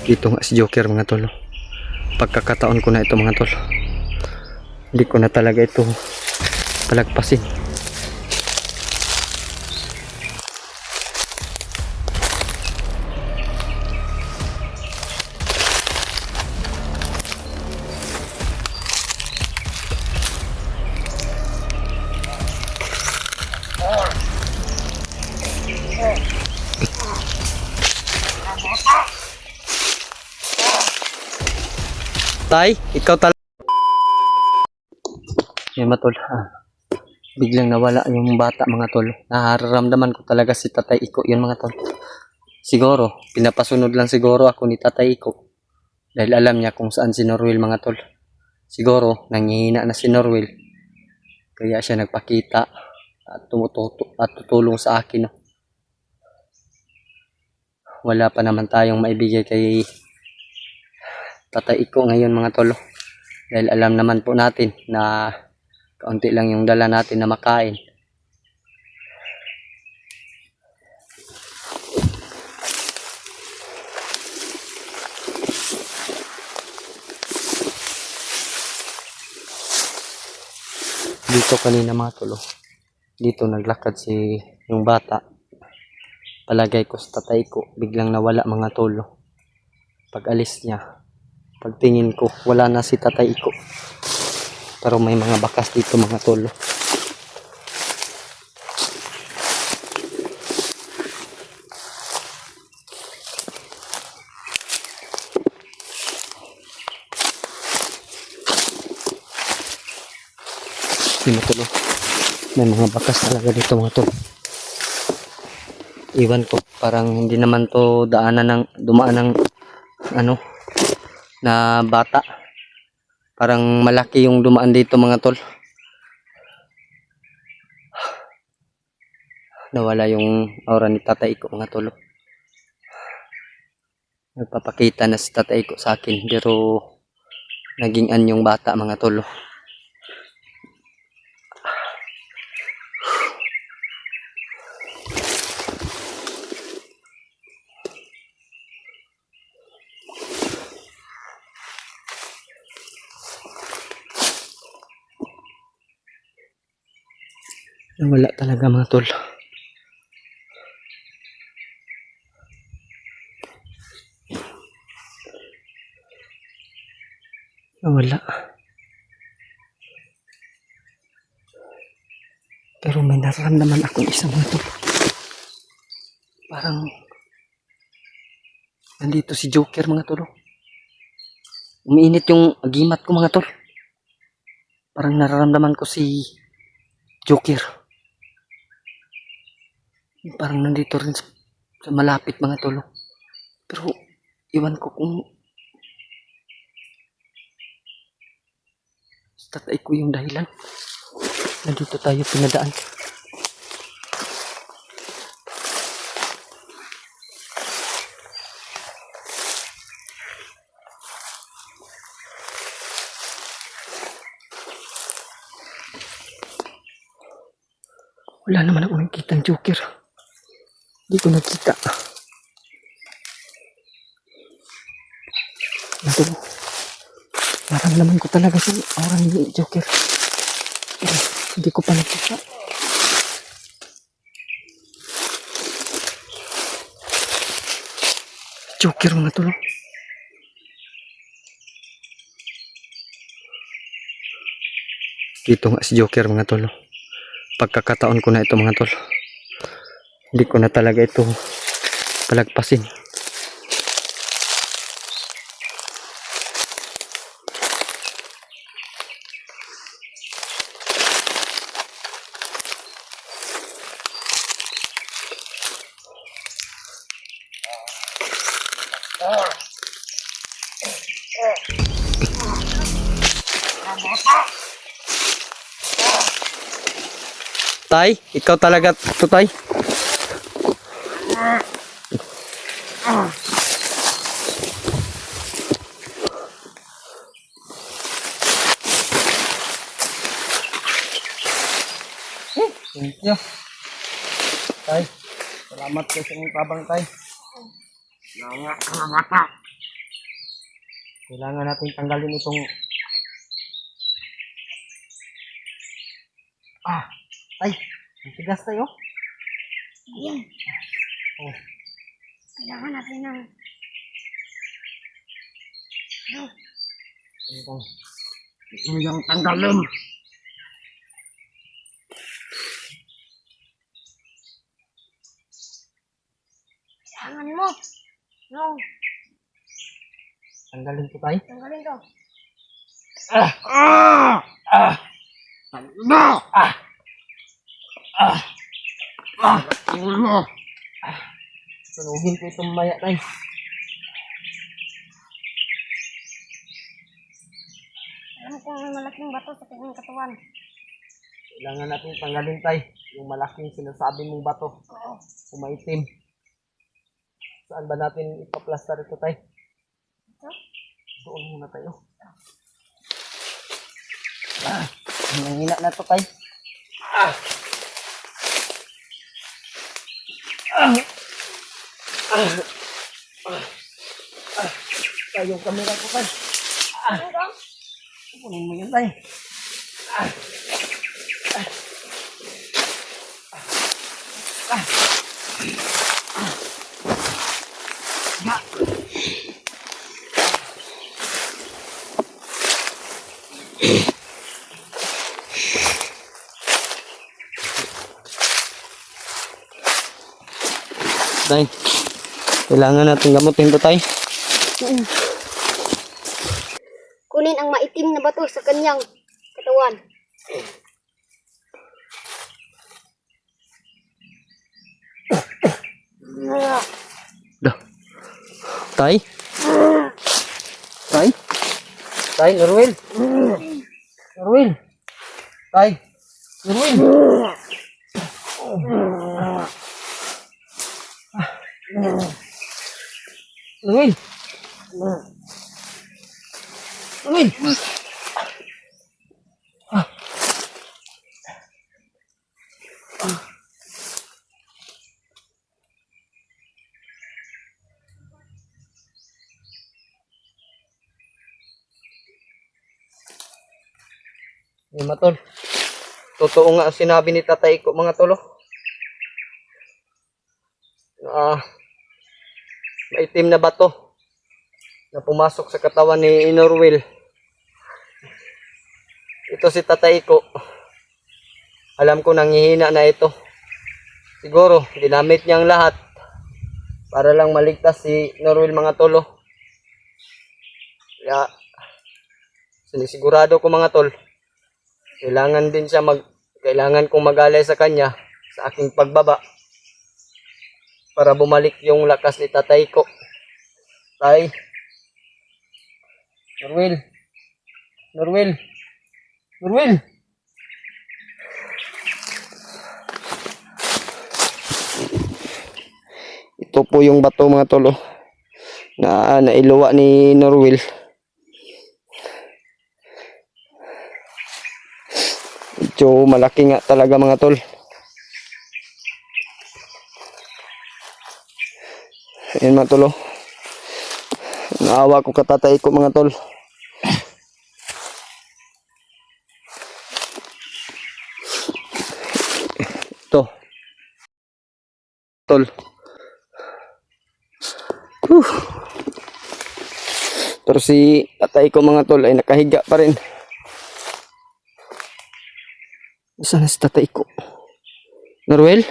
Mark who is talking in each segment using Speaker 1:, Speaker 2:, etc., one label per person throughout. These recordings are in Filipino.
Speaker 1: Dito nga si Joker mga tol. Pagkakataon ko na ito mga tol. Hindi ko na talaga ito palagpasin. Tay, ikaw talaga. Yan mga tol. Biglang nawala yung bata mga tol. Nararamdaman ko talaga si Tatay Iko yun mga tol. Siguro, pinapasunod lang siguro ako ni Tatay Iko. Dahil alam niya kung saan si Norwell mga tol. Siguro, nangihina na si Norwell. Kaya siya nagpakita at tutulong sa akin. Wala pa naman tayong maibigay kay Tatay Iko ngayon mga tol. Dahil alam naman po natin na kaunti lang yung dala natin na makain. Dito kanina mga tol. Dito naglakad si yung bata. Palagay ko sa Tatay ko, biglang nawala mga tol. Pag alis niya, pagtingin ko, wala na si Tatay ko. Pero may mga bakas dito mga tol. Mga tol, may mga bakas talaga dito mga tol. Iwan ko, parang hindi naman to dumaan ng ano na bata. Parang malaki yung dumaan dito mga tol. Nawala yung aura ni Tatay ko mga tol. Nagpapakita na si Tatay ko sa akin, pero naging anyong bata mga tol. Wala talaga mga tol. Wala. Pero may nararamdaman akong isa mga tol. Parang nandito si Joker mga tol. Umiinit yung agimat ko mga tol. Parang nararamdaman ko si Joker. Parang nandito rin sa malapit mga tol. Pero iwan ko kung Tatay ko yung dahilan. Nandito tayo pinadaan. Wala naman ako nakikita ng Joker. Hindi ko nakita. Ito. Naramdaman ko talaga yung aura ni Joker. Pero hindi ko pa nakita. Joker mga tol. Dito nga si Joker mga tol. Pagkakataon ko na ito mga tol. Hindi ko na talaga ito palagpasin. Tay, ikaw talaga to tay. Thank you. Tay, salamat po sa inyong tabang tay.
Speaker 2: Salamat.
Speaker 1: Kailangan natin tanggalin itong... Tay, ang tigas tayo.
Speaker 2: Yan.
Speaker 1: Oh,
Speaker 2: Kailangan natin ng... Ano?
Speaker 1: itong... Yung tanggalin.
Speaker 2: Kailangan mo. No.
Speaker 1: Tanggalin ko tayo.
Speaker 2: Tanggalin to.
Speaker 1: Sunugin ko itong maya tayo.
Speaker 2: Alam kong may malaking bato sa kanyang katawan.
Speaker 1: Kailangan natin tanggalin tayo. Yung malaking sinasabi mong bato.
Speaker 2: Oo.
Speaker 1: Kumaitim. Saan ba natin ipaplastar ito tayo?
Speaker 2: Ito?
Speaker 1: Doon muna tayo. Nanghina na to tayo. Yung kamera ko tayo.
Speaker 2: Ano to?
Speaker 1: Kunin mo yun tayo. Tay, kailangan natin gamutin to tay.
Speaker 2: Kunin ang maitim na bato sa kanyang katawan.
Speaker 1: Dah. Tay? Tay? Tay, Norwil? Norwil? Tay? Norwil? Norwil? Norwil? Mga tol, totoo nga ang sinabi ni tatay ko mga tolo. Maitim na bato na pumasok sa katawan ni Norwil. Ito si tatay ko. Alam ko nangihina na ito. Siguro ginamit niya ang lahat para lang maligtas si Norwil mga tolo. Kaya sinisigurado ko mga tol, kailangan kong mag-alay sa kanya sa aking pagbaba para bumalik yung lakas ni tatay ko. Tay, Norwil, Norwil, Norwil. Ito po yung bato mga tolo na nailuwa ni Norwil. Medyo malaki nga talaga mga tol. Ayan mga tol. Naawa ko katatay ko mga tol. Ito. Tol. Pero si tatay ko mga tol ay nakahiga pa rin. Saan na si tatay ko? Norwil?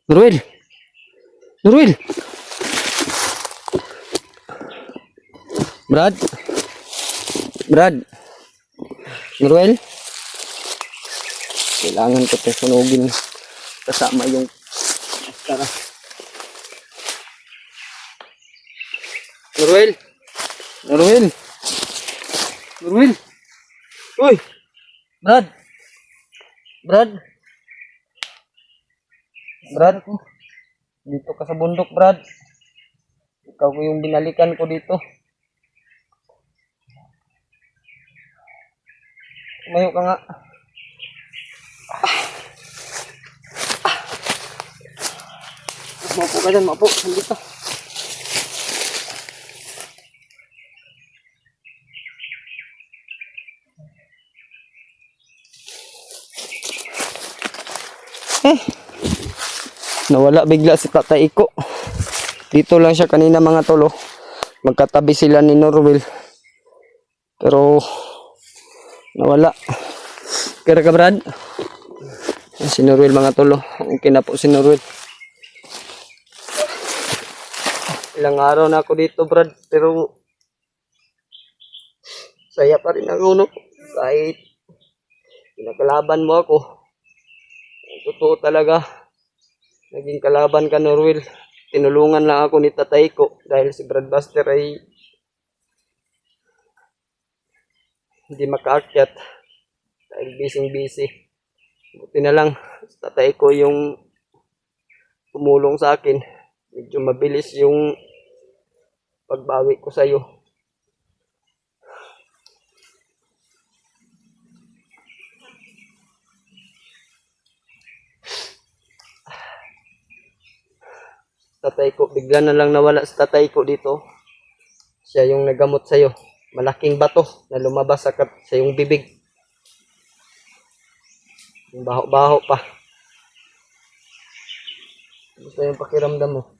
Speaker 1: Norwil? Norwil? Brad? Brad? Norwil? Kailangan ko ito sunugin kasama yung tara. Norwil? Norwil? Norwil? Uy! Brad? Brad? Brad? Dito ka sa bundok, Brad. Ikaw ko yung binalikan ko dito. Tumayo ka nga. Maupo ka dyan, maupo. Nandito. Nawala bigla si Tatay Iko. Dito lang siya kanina mga tol. Oh. Magkatabi sila ni Norwell. Pero nawala. Kira ka Brad? Si Norwell mga tol. Oh. Okay na po si Norwell. Ilang araw na ako dito Brad. Pero saya pa rin ako no. Kahit pinakalaban mo ako. Totoo talaga. Naging kalaban ka Norwell. Tinulungan lang ako ni Tatay ko dahil si Brad Buster ay hindi makaakyat dahil busy. Buti na lang si Tatay ko yung tumulong sa akin. Medyo mabilis yung pagbawi ko sa'yo. Tatay ko, bigla na lang nawala si Tatay ko dito. Siya yung nagamot sa'yo. Malaking bato na lumabas sa iyong bibig. Yung baho-baho pa. Gusto yung pakiramdam mo.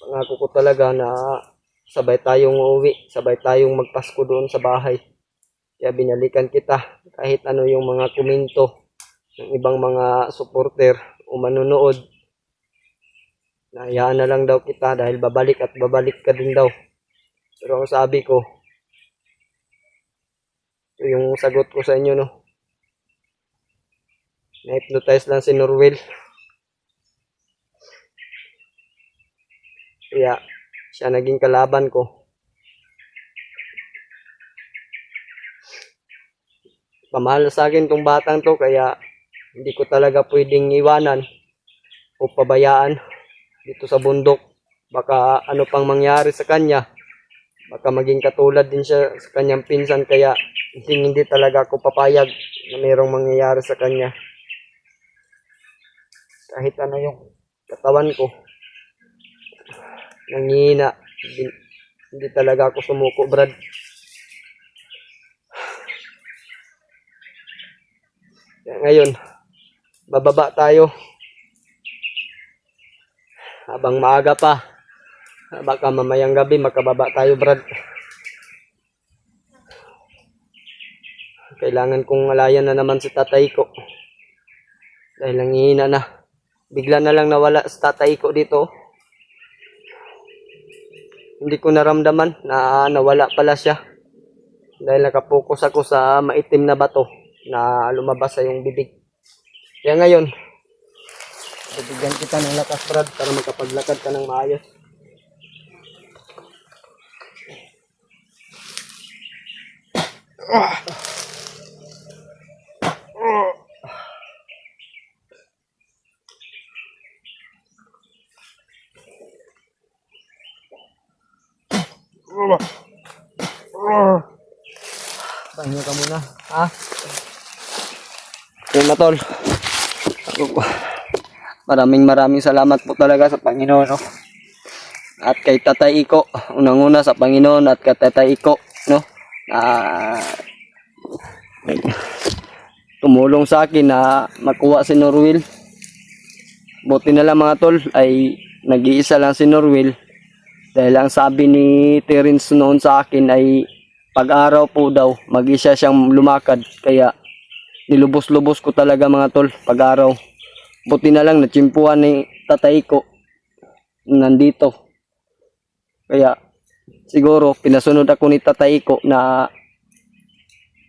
Speaker 1: Pangako ko talaga na sabay tayong uuwi. Sabay tayong magpasko doon sa bahay. Kaya binalikan kita. Kahit ano yung mga komento ng ibang mga supporter o manunood. Nahayaan na lang daw kita dahil babalik at babalik ka din daw. Pero ang sabi ko, ito yung sagot ko sa inyo no. Na-hypnotize lang si Norwell. Kaya siya naging kalaban ko. Pamahal sa akin tong batang to kaya hindi ko talaga pwedeng iwanan o pabayaan dito sa bundok. Baka ano pang mangyari sa kanya. Baka maging katulad din siya sa kanyang pinsan kaya hindi talaga ako papayag na mayroong mangyayari sa kanya. Kahit ano yung katawan ko nangihina, hindi talaga ako sumuko Brad. Kaya ngayon, bababa tayo. Habang maaga pa. Baka mamayang gabi makababa tayo Brad. Kailangan kong alayan na naman si Tatay ko. Dahil nangihina na. Bigla na lang nawala si Tatay ko dito. Hindi ko naramdaman na nawala pala siya. Dahil nakapokus ako sa maitim na bato na lumabas sa iyong bibig. Kaya ngayon, bibigyan kita ng lakas Brad para makapaglakad ka ng maayos. Pahinga ka muna, ha? Okay, matol. Maraming salamat po talaga sa Panginoon, no? At kay Tatay Iko, unang-una sa Panginoon at kay Tatay Iko, no? Tumulong sa akin na makuha si Norwell. Buti na lang mga tol ay nag-iisa lang si Norwell. Dahil ang sabi ni Terence noon sa akin ay pag-araw po daw, mag-isa siyang lumakad. Kaya nilubos-lubos ko talaga mga tol, pag-araw. Buti na lang natsimpuhan ni Tatay ko nandito. Kaya siguro pinasunod ako ni Tatay ko na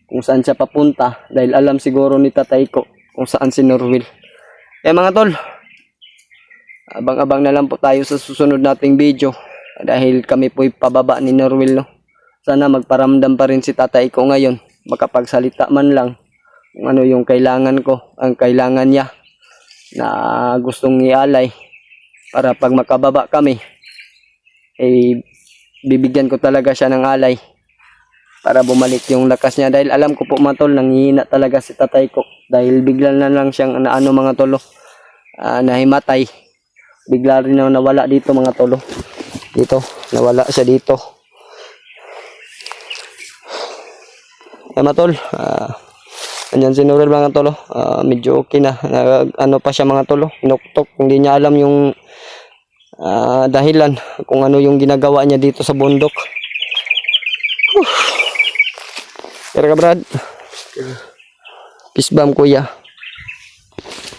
Speaker 1: kung saan siya papunta. Dahil alam siguro ni Tatay ko kung saan si Norwell. Kaya mga tol, abang-abang na lang po tayo sa susunod nating video. Dahil kami po'y pababa ni Norwell, no? Sana magparamdam pa rin si Tatay ko ngayon. Makapagsalita man lang kung ano yung kailangan ko, ang kailangan niya na gustong ialay. Para pag makababa kami, eh, bibigyan ko talaga siya ng alay. Para bumalik yung lakas niya. Dahil alam ko po mga tol, nanghihina talaga si Tatay ko. Dahil bigla na lang siyang naano mga tolo, nahimatay. Bigla rin na nawala dito mga tolo. Dito, nawala siya dito. Mga tol, Ganyan si Nurel mga tolo. Medyo okay na. Ano pa siya mga tolo. Nuktok. Hindi niya alam yung dahilan kung ano yung ginagawa niya dito sa bundok. Kaya ka Brad. Peace bomb kuya.